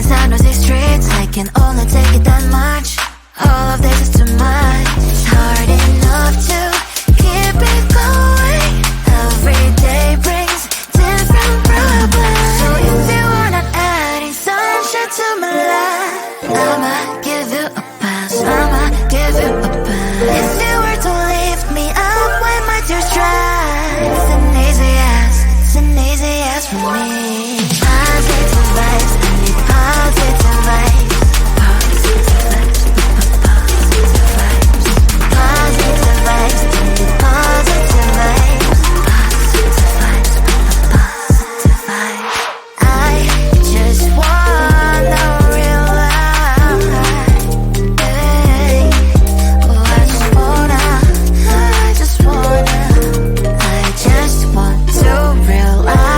the sound of these streets, I can only take it that much. All of this is too much. It's hard enough to keep it going. Every day brings different problems. So if you are not adding sunshine to my life, I'ma give you a pass, I'ma give you a pass. If you were to lift me up when my tears dry, it's an easy yes, it's an easy yes for me. Positive vibes, I need positive vibes. Positive vibes, positive vibes. Positive vibes, I need positive vibes. Positive vibes, positive vibes. I just wanna realize, hey, oh, I just wanna to realize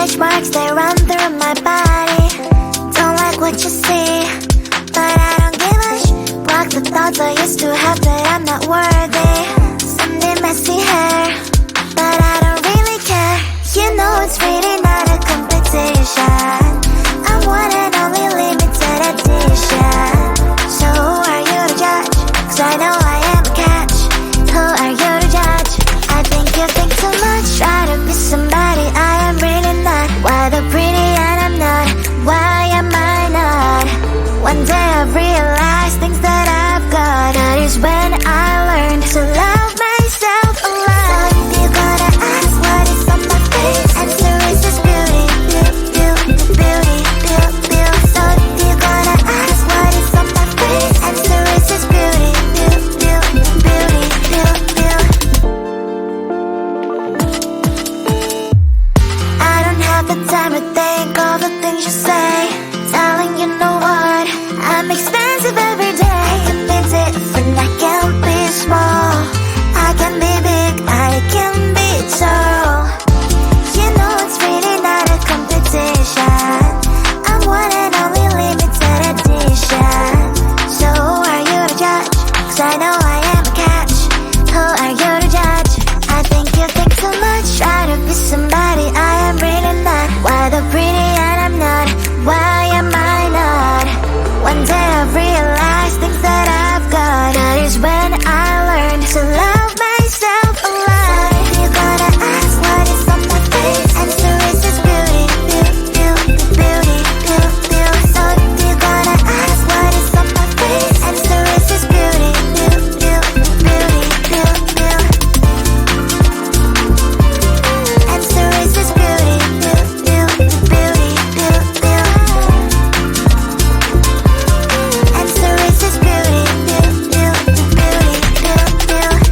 stretch marks, they run through my body. Don't like what you see, but I don't give a block the thoughts I used to have that I'm not worthy. Someday messy hair, but I don't really care. You know it's really not a competition. I'm one and only limited edition. So who are you to judge? 'Cause I know I am a catch. Who are you to judge? I think you think too much. Try to be somebody I am really not. Why the pretty and I'm not? Why am I not? One day I've realized things that I've got. That is when I learned to love myself a lot. So if you're gonna ask what is on my face, answer is just beauty, beauty, beauty, beauty, beauty. So if you're gonna ask what is on my face, answer is just beauty, beauty, beauty, beauty, beauty. I don't have the time to think all the things you say. Telling you know what, I'm expensive every day. I can be different, I can be small, I can be big, I can be tall. You know it's really not a competition. I'm one and only limited edition. So who are you to judge? 'Cause I know I am a catch. Who are you to judge? I think you think too much. Try to be somebody I am really not. Why the pretty and I'm not? Why am I not? One day I've realized things that I've got. That is when I learned to love myself a lot. So if you're gonna ask what is on my face, answer is just beauty, beauty, beauty, beauty, beauty. So if you're gonna ask what is on my face, answer is just beauty, beauty, beauty, beauty, beauty. Answer is just beauty, beauty, beauty, beauty, beauty. Answer is just beauty, beauty, beauty, beauty, beauty.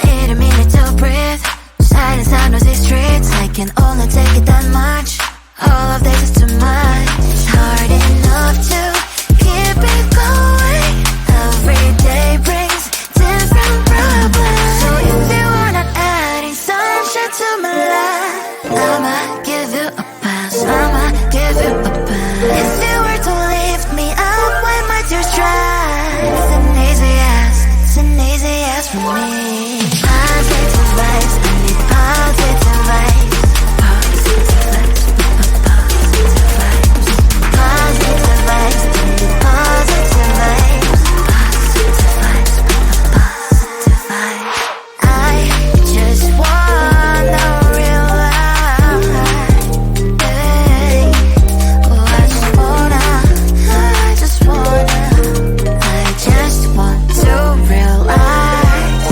Need a minute to breathe. Silence on those streets, I can only take it that much. All of this is too much. It's hard enough to keep it going. Every day brings different problems. So if you are not adding sunshine to my life, I'ma give you a pass, I'ma give you a pass. If you were to lift me up when my tears dry, it's an easy yes, it's an easy yes for me. Positive vibes, I need positive vibes. Positive vibes, positive vibes. Positive vibes, I need positive vibes. Positive vibes, positive vibes. I just wanna realize, oh, I just wanna, I just wanna, I just want to realize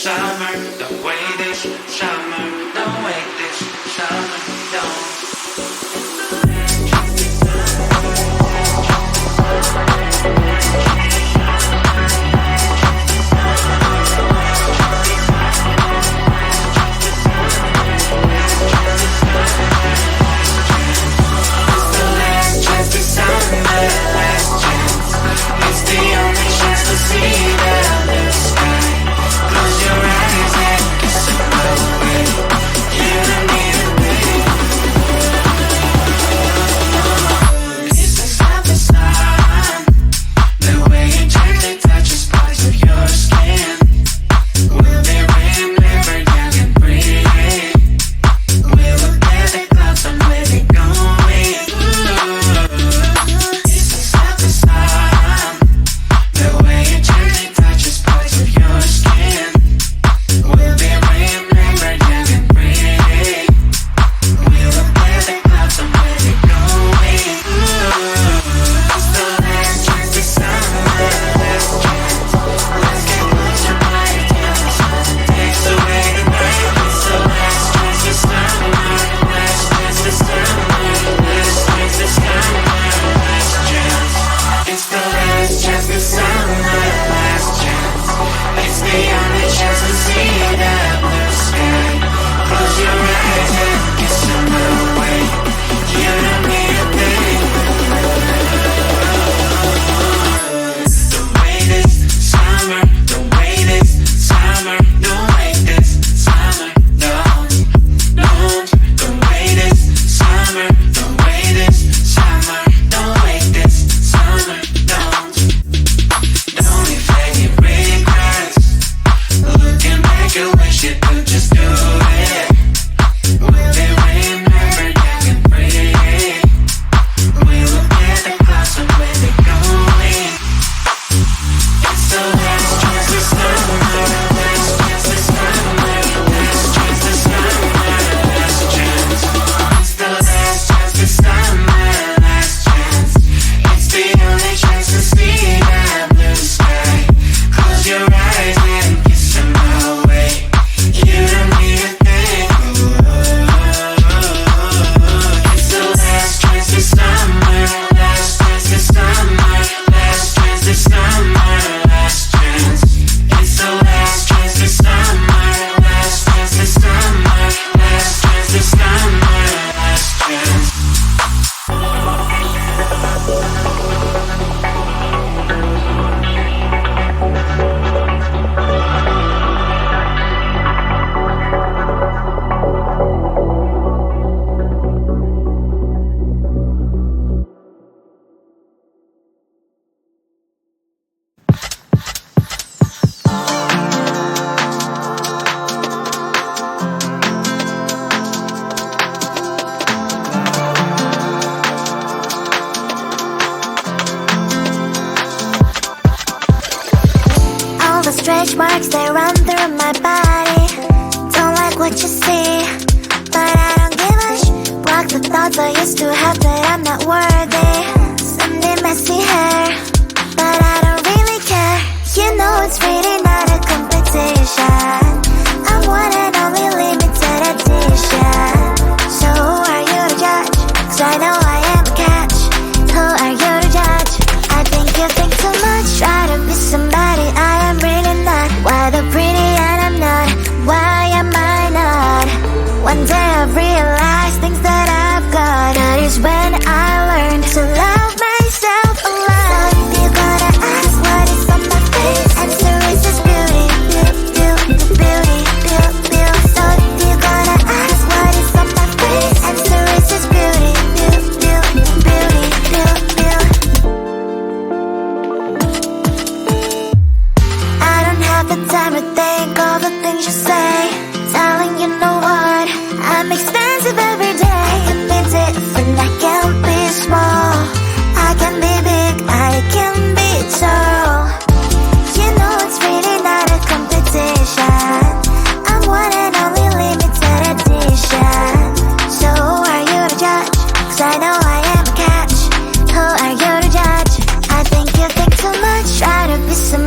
summer, don't wait this summer, don't wait this summer, don't. Stretch marks, they run through my body. Don't like what you see, but I don't give a block the thoughts I used to have that I'm not worthy. Someday messy hair, but I don't really care. You know it's really not a competition. I'm one and only limited edition. So who are you to judge? 'Cause I know I am a catch. Who are you to judge? I think you think too much. Try to be somebody I am really not. Why the pretty and I'm not? Why am I not? One day I've realized things that I've got. That is when I learned to love myself a lot. So if you're gonna ask what is on my face, answer is just beauty, beauty, beauty, beauty, beauty. So if you're gonna ask what is on my face, answer is just beauty, beauty, beauty, beauty, beauty. I don't have the time to think all the things you say. Telling you know what, I'm expensive every day. I can be different, I can be small. I can be big, I can be tall. You know it's really not a competition. I'm one and only limited edition. So who are you to judge? 'Cause I know I am a catch. Who are you to judge? I think you think too much. Try to be some